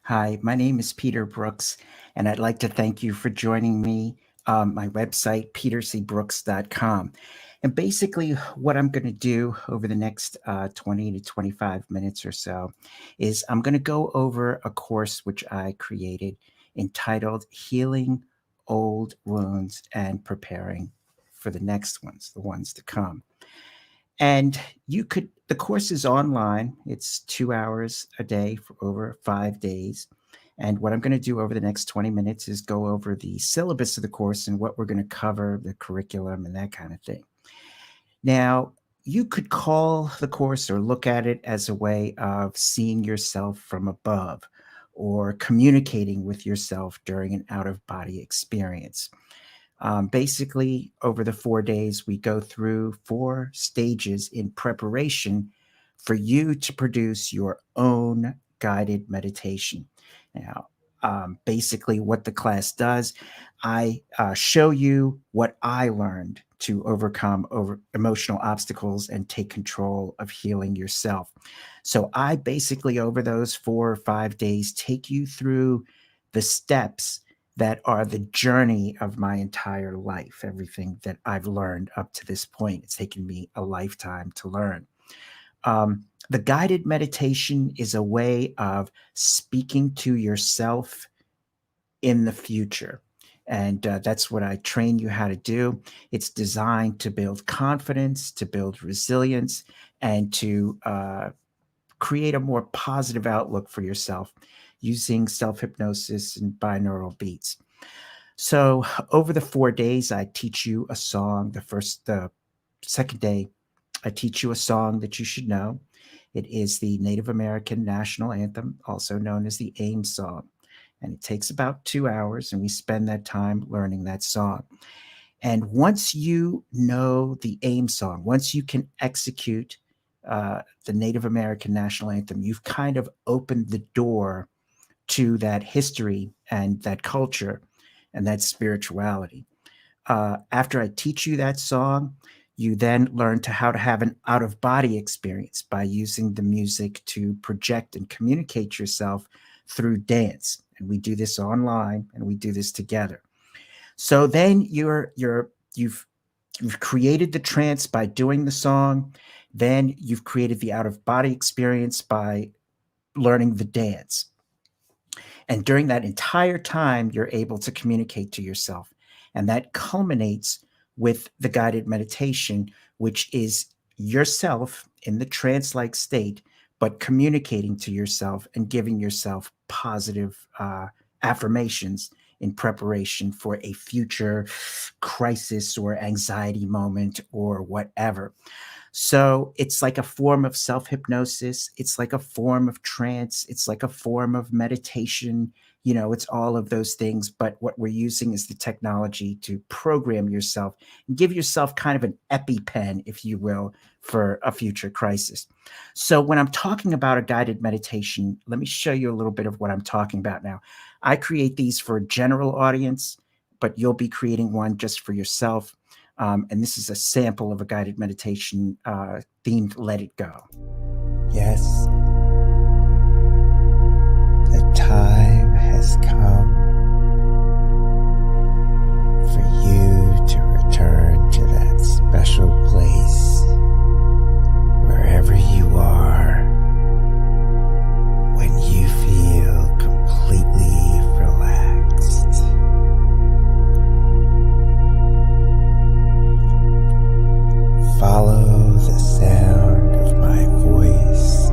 Hi, my name is Peter Brooks, and I'd like to thank you for joining me on my website, petercbrooks.com. And basically, what I'm going to do over the next 20 to 25 minutes or so is I'm going to go over a course which I created entitled Healing Old Wounds and Preparing for the Next Ones, the ones to come. And the course is online. It's 2 hours a day for over 5 days. And what I'm going to do over the next 20 minutes is go over the syllabus of the course and what we're going to cover, the curriculum, and that kind of thing. Now, you could call the course or look at it as a way of seeing yourself from above or communicating with yourself during an out of body experience. Basically, over the 4 days, we go through 4 stages in preparation for you to produce your own guided meditation. Now, basically, what the class does, I show you what I learned to overcome emotional obstacles and take control of healing yourself. So, I basically, over those 4 or 5 days, take you through the steps that are the journey of my entire life, everything that I've learned up to this point. It's taken me a lifetime to learn. The guided meditation is a way of speaking to yourself in the future. And that's what I train you how to do. It's designed to build confidence, to build resilience, and to create a more positive outlook for yourself using self-hypnosis and binaural beats. So over the 4 days, I teach you a song. The second day, I teach you a song that you should know. It is the Native American national anthem, also known as the AIM song. And it takes about 2 hours, and we spend that time learning that song. And once you know the AIM song, once you can execute the Native American national anthem, you've kind of opened the door to that history and that culture and that spirituality. After I teach you that song, you then learn how to have an out of body experience by using the music to project and communicate yourself through dance. And we do this online, and we do this together. So then you've created the trance by doing the song. Then you've created the out of body experience by learning the dance. And during that entire time, you're able to communicate to yourself. And that culminates with the guided meditation, which is yourself in the trance-like state, but communicating to yourself and giving yourself positive affirmations in preparation for a future crisis or anxiety moment or whatever. So it's like a form of self-hypnosis. It's like a form of trance. It's like a form of meditation. It's all of those things. But what we're using is the technology to program yourself and give yourself kind of an epi-pen, if you will, for a future crisis. So when I'm talking about a guided meditation, let me show you a little bit of what I'm talking about now. I create these for a general audience, but you'll be creating one just for yourself. And this is a sample of a guided meditation themed Let It Go. Yes, the time has come for you to return to that special place wherever you are when you feel completely relaxed. Follow the sound of my voice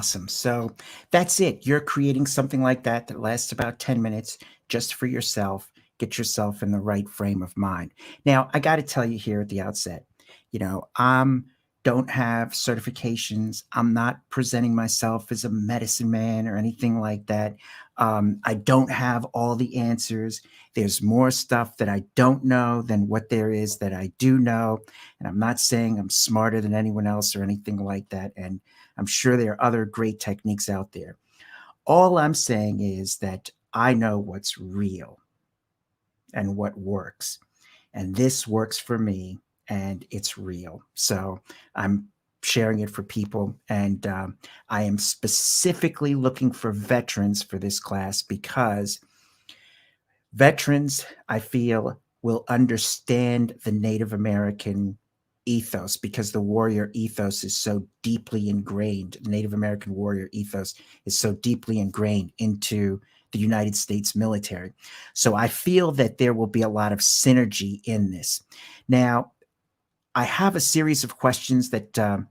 Awesome. So that's it. You're creating something like that that lasts about 10 minutes just for yourself. Get yourself in the right frame of mind. Now, I got to tell you here at the outset, I'm don't have certifications. I'm not presenting myself as a medicine man or anything like that. I don't have all the answers. There's more stuff that I don't know than what there is that I do know. And I'm not saying I'm smarter than anyone else or anything like that. And I'm sure there are other great techniques out there. All I'm saying is that I know what's real and what works. And this works for me and it's real. So I'm sharing it for people. And I am specifically looking for veterans for this class because veterans, I feel, will understand the Native American ethos because the warrior ethos is so deeply ingrained. Native American warrior ethos is so deeply ingrained into the United States military. So I feel that there will be a lot of synergy in this. Now, I have a series of questions that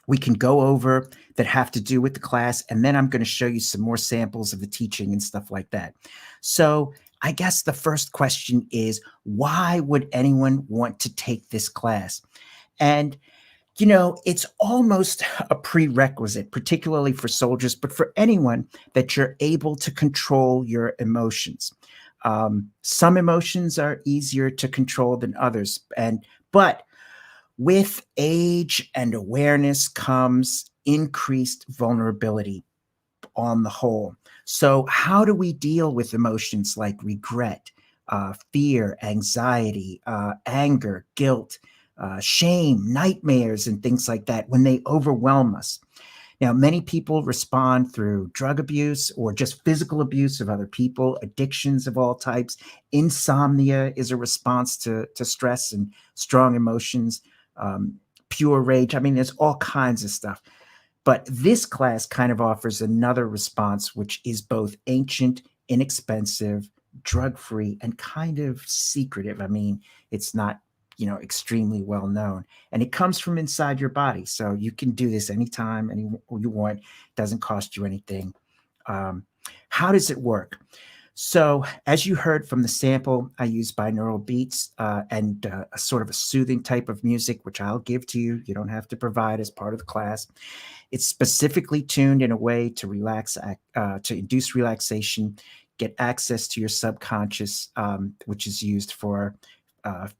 we can go over that have to do with the class. And then I'm going to show you some more samples of the teaching and stuff like that. So I guess the first question is, why would anyone want to take this class? And, it's almost a prerequisite, particularly for soldiers, but for anyone, that you're able to control your emotions. Some emotions are easier to control than others. But with age and awareness comes increased vulnerability on the whole. So, how do we deal with emotions like regret, fear, anxiety, anger, guilt, shame, nightmares, and things like that when they overwhelm us? Now, many people respond through drug abuse or just physical abuse of other people, addictions of all types. Insomnia is a response to stress and strong emotions, pure rage. I mean, there's all kinds of stuff. But this class kind of offers another response, which is both ancient, inexpensive, drug-free, and kind of secretive. I mean, it's not, extremely well known. And it comes from inside your body. So you can do this anytime, any you want. It doesn't cost you anything. How does it work? So, as you heard from the sample, I use binaural beats and a sort of a soothing type of music, which I'll give to you. You don't have to provide as part of the class. It's specifically tuned in a way to to induce relaxation, get access to your subconscious, which is used for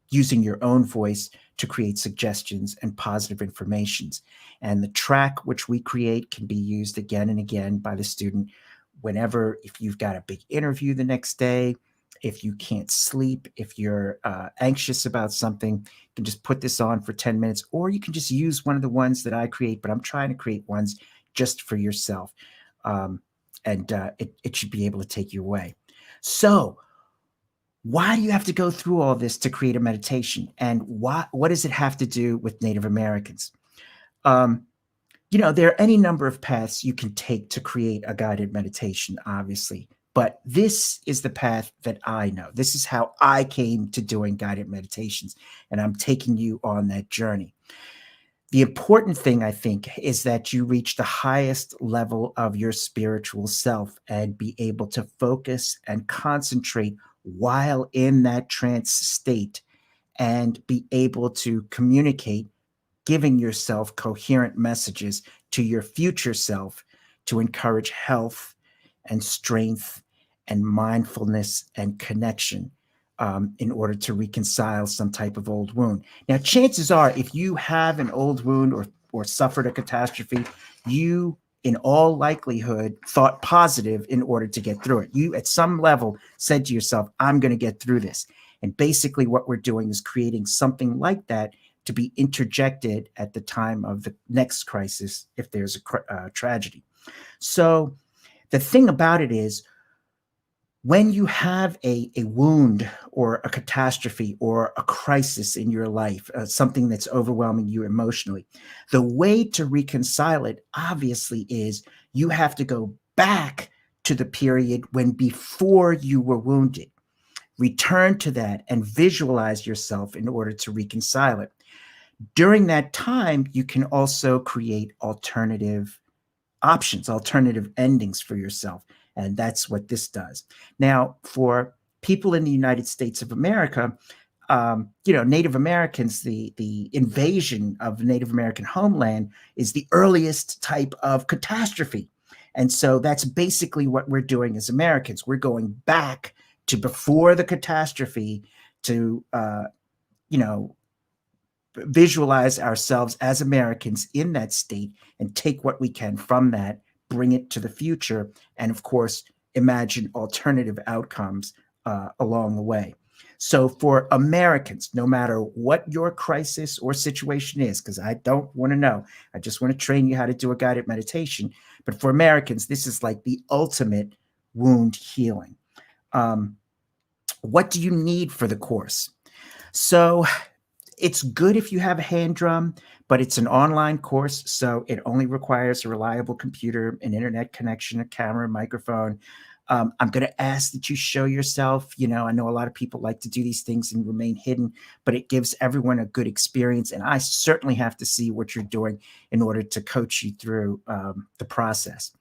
using your own voice to create suggestions and positive informations. And the track which we create can be used again and again by the student whenever, if you've got a big interview the next day, if you can't sleep, if you're anxious about something, you can just put this on for 10 minutes, or you can just use one of the ones that I create, but I'm trying to create ones just for yourself. It should be able to take you away. So why do you have to go through all this to create a meditation? And what does it have to do with Native Americans? There are any number of paths you can take to create a guided meditation, obviously, but this is the path that I know. This is how I came to doing guided meditations, and I'm taking you on that journey. The important thing, I think, is that you reach the highest level of your spiritual self and be able to focus and concentrate while in that trance state and be able to communicate, giving yourself coherent messages to your future self to encourage health and strength and mindfulness and connection in order to reconcile some type of old wound. Now, chances are, if you have an old wound or suffered a catastrophe, you, in all likelihood, thought positive in order to get through it. You, at some level, said to yourself, I'm going to get through this. And basically what we're doing is creating something like that to be interjected at the time of the next crisis if there's a tragedy. So the thing about it is, when you have a wound or a catastrophe or a crisis in your life, something that's overwhelming you emotionally, the way to reconcile it, obviously, is you have to go back to the period when before you were wounded. Return to that and visualize yourself in order to reconcile it. During that time, you can also create alternative options, alternative endings for yourself. And that's what this does. Now, for people in the United States of America, Native Americans, the invasion of Native American homeland is the earliest type of catastrophe. And so that's basically what we're doing as Americans. We're going back to before the catastrophe to, visualize ourselves as Americans in that state and take what we can from that, bring it to the future, and of course, imagine alternative outcomes along the way. So, for Americans, no matter what your crisis or situation is, because I don't want to know, I just want to train you how to do a guided meditation. But for Americans, this is like the ultimate wound healing. What do you need for the course? So, it's good if you have a hand drum, but it's an online course, so it only requires a reliable computer, an internet connection, a camera, microphone. I'm going to ask that you show yourself. I know a lot of people like to do these things and remain hidden, but it gives everyone a good experience. And I certainly have to see what you're doing in order to coach you through the process.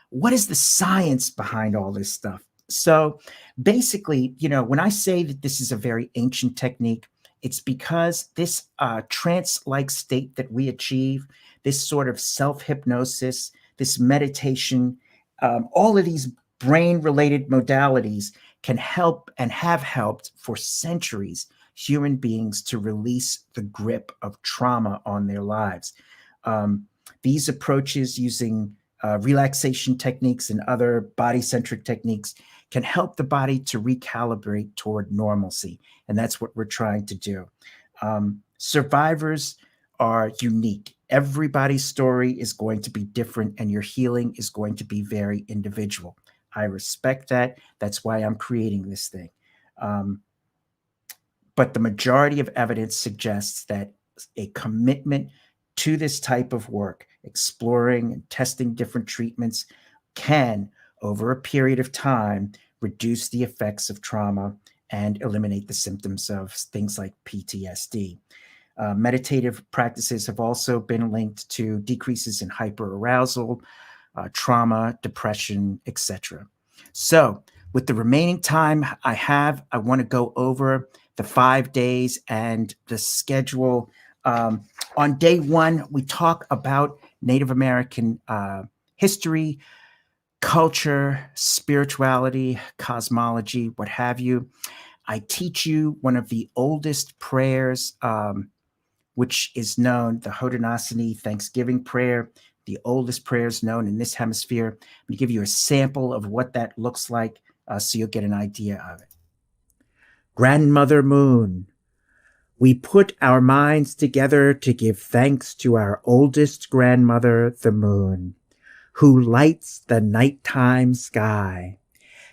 What is the science behind all this stuff? So basically, when I say that this is a very ancient technique, it's because this trance-like state that we achieve, this sort of self-hypnosis, this meditation, all of these brain-related modalities can help and have helped for centuries human beings to release the grip of trauma on their lives. These approaches using relaxation techniques and other body-centric techniques can help the body to recalibrate toward normalcy. And that's what we're trying to do. Survivors are unique. Everybody's story is going to be different, and your healing is going to be very individual. I respect that. That's why I'm creating this thing. But the majority of evidence suggests that a commitment to this type of work, exploring and testing different treatments, can, over a period of time, reduce the effects of trauma and eliminate the symptoms of things like PTSD. Meditative practices have also been linked to decreases in hyperarousal, trauma, depression, etc. So, with the remaining time I have, I want to go over the 5 days and the schedule. On day one, we talk about Native American history, culture, spirituality, cosmology, what have you. I teach you one of the oldest prayers, which is known, the Haudenosaunee Thanksgiving prayer, the oldest prayers known in this hemisphere. I'm going to give you a sample of what that looks like so you'll get an idea of it. Grandmother Moon, we put our minds together to give thanks to our oldest grandmother, the moon, who lights the nighttime sky.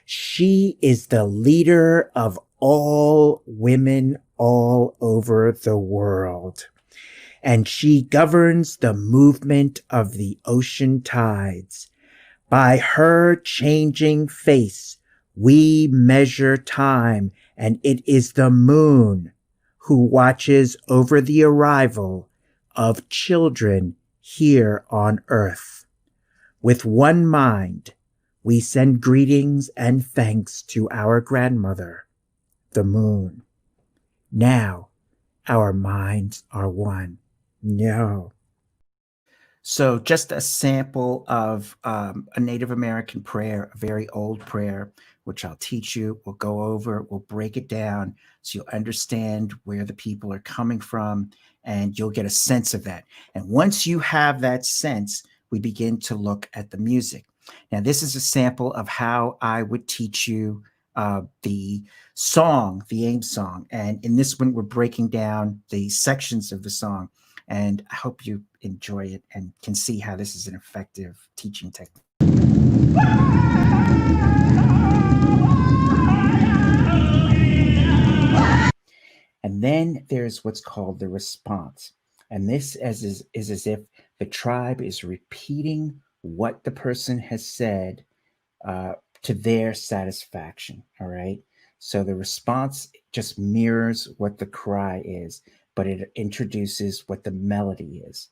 She is the leader of all women all over the world, and she governs the movement of the ocean tides. By her changing face, we measure time, and it is the moon who watches over the arrival of children here on earth. With one mind, we send greetings and thanks to our grandmother, the moon. Now, our minds are one. No. So just a sample of a Native American prayer, a very old prayer, which I'll teach you. We'll go over, we'll break it down so you'll understand where the people are coming from, and you'll get a sense of that. And once you have that sense, we begin to look at the music. Now, this is a sample of how I would teach you the song, the AIM song. And in this one, we're breaking down the sections of the song. And I hope you enjoy it and can see how this is an effective teaching technique. And then there's what's called the response. And this is as if the tribe is repeating what the person has said to their satisfaction. All right. So the response just mirrors what the cry is, but it introduces what the melody is.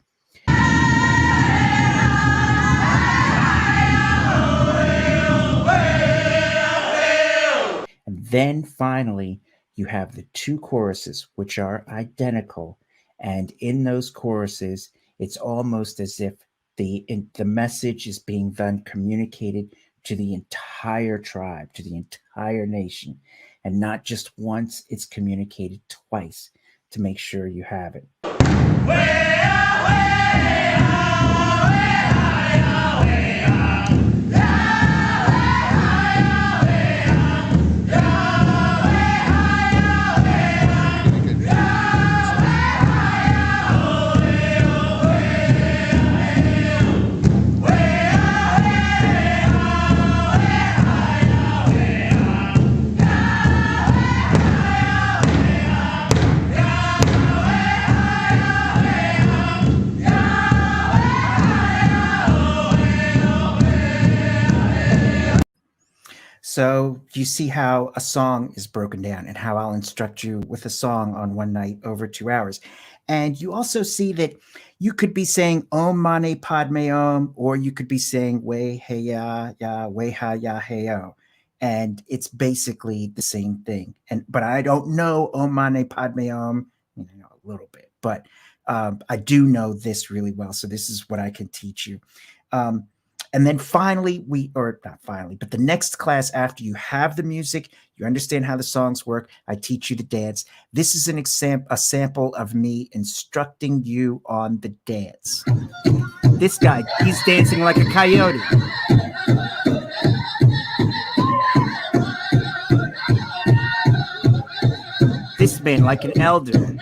And then finally, you have the two choruses, which are identical. And in those choruses, it's almost as if the message is being then communicated to the entire tribe, to the entire nation. And not just once, it's communicated twice to make sure you have it. So you see how a song is broken down and how I'll instruct you with a song on one night over 2 hours. And you also see that you could be saying Om Mani Padme Om, or you could be saying Wei Hey Ya Wei Ha Ya Hey O. And it's basically the same thing. But I don't know Om Mani Padme Om, a little bit, but I do know this really well. So this is what I can teach you. And then finally, but the next class after you have the music, you understand how the songs work, I teach you the dance. This is a sample of me instructing you on the dance. This guy, he's dancing like a coyote. This man like an elder.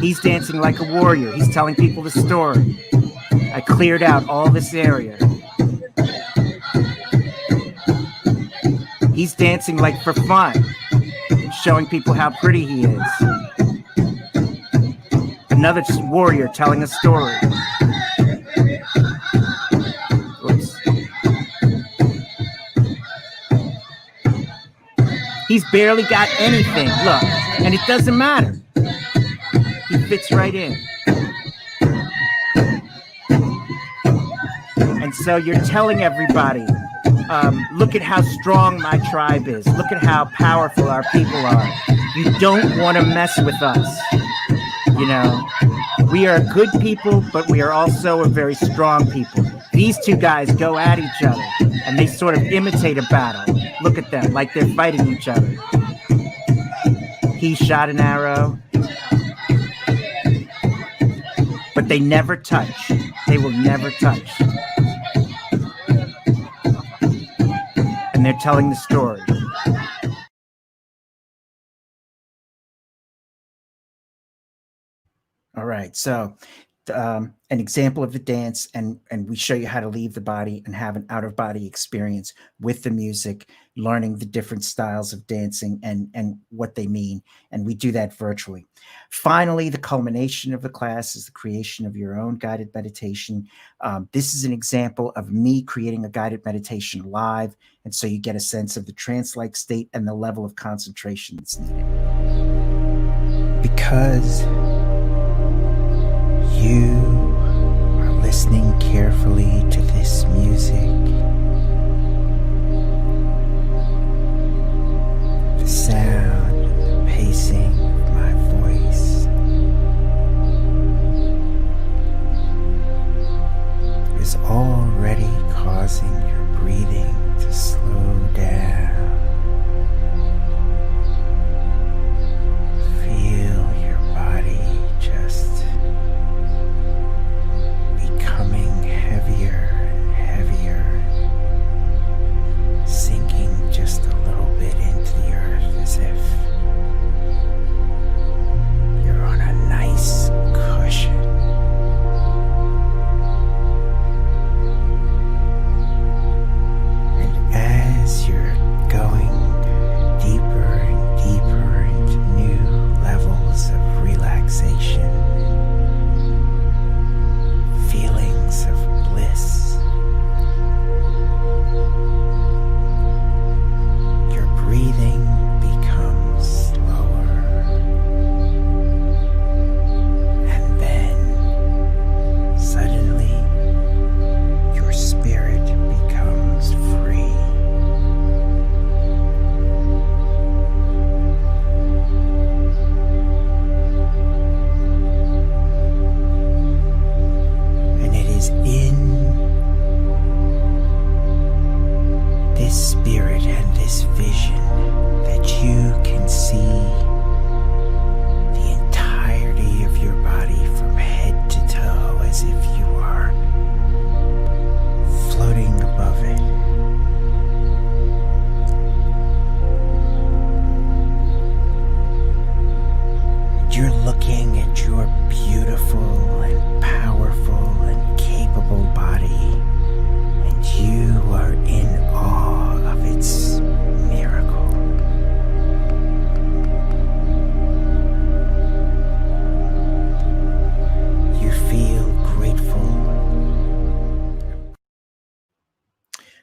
He's dancing like a warrior. He's telling people the story. I cleared out all this area. He's dancing like for fun, showing people how pretty he is. Another warrior telling a story. Oops. He's barely got anything, look, and it doesn't matter. He fits right in. And so you're telling everybody, look at how strong my tribe is. Look at how powerful our people are. You don't want to mess with us. We are good people, but we are also a very strong people. These two guys go at each other, and they sort of imitate a battle. Look at them, like they're fighting each other. He shot an arrow, but they never touch. They will never touch. And they're telling the story. All right, so an example of the dance, and we show you how to leave the body and have an out-of-body experience with the music, learning the different styles of dancing and what they mean, and we do that virtually. Finally, the culmination of the class is the creation of your own guided meditation. This is an example of me creating a guided meditation live, and so you get a sense of the trance-like state and the level of concentration that's needed. Because you are listening carefully to this music, the sound and the pacing of my voice is already causing your breathing to slow down. Feel your body just becoming heavier and heavier you're looking at your beautiful and powerful and capable body, and you are in awe of its miracle. You feel grateful.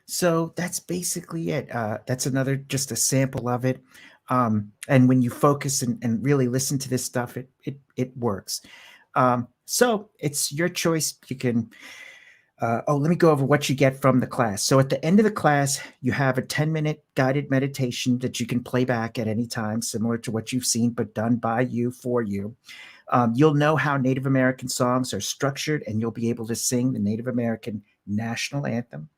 So that's basically it. That's another just a sample of it. And when you focus and really listen to this stuff, it works. So it's your choice. You can. Let me go over what you get from the class. So at the end of the class, you have a 10-minute guided meditation that you can play back at any time, similar to what you've seen, but done by you for you. You'll know how Native American songs are structured, and you'll be able to sing the Native American national anthem.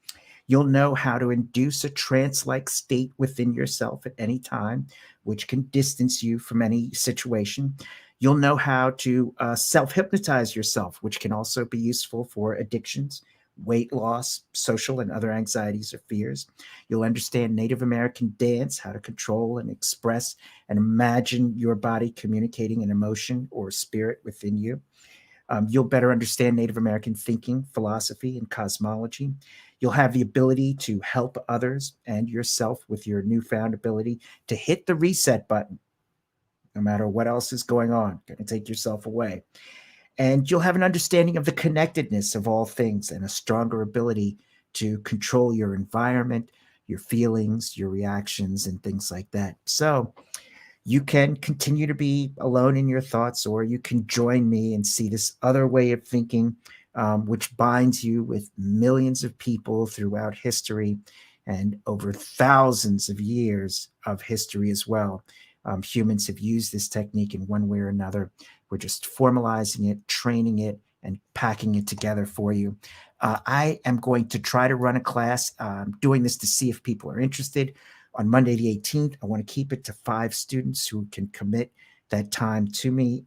You'll know how to induce a trance like state within yourself at any time, which can distance you from any situation. You'll know how to self hypnotize yourself, which can also be useful for addictions, weight loss, social and other anxieties or fears. You'll understand Native American dance, how to control and express and imagine your body communicating an emotion or spirit within you. You'll better understand Native American thinking, philosophy, and cosmology. You'll have the ability to help others and yourself with your newfound ability to hit the reset button, no matter what else is going on. Going to take yourself away. And you'll have an understanding of the connectedness of all things and a stronger ability to control your environment, your feelings, your reactions, and things like that. So, you can continue to be alone in your thoughts, or you can join me and see this other way of thinking, which binds you with millions of people throughout history and over thousands of years of history as well. Humans have used this technique in one way or another. We're just formalizing it, training it, and packing it together for you. I am going to try to run a class, doing this to see if people are interested on Monday the 18th. I want to keep it to 5 students who can commit that time to me.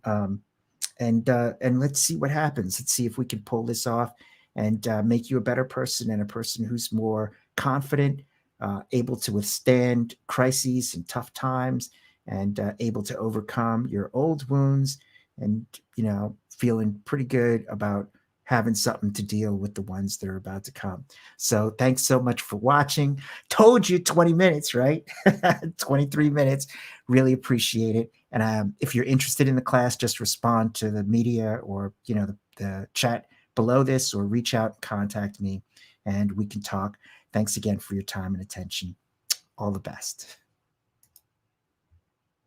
And let's see what happens. Let's see if we can pull this off and make you a better person and a person who's more confident, able to withstand crises and tough times, and able to overcome your old wounds, and feeling pretty good about having something to deal with the ones that are about to come. So thanks so much for watching. Told you 20 minutes, right? 23 minutes. Really appreciate it. And if you're interested in the class, just respond to the media or the chat below this, or reach out and contact me, and we can talk. Thanks again for your time and attention. All the best.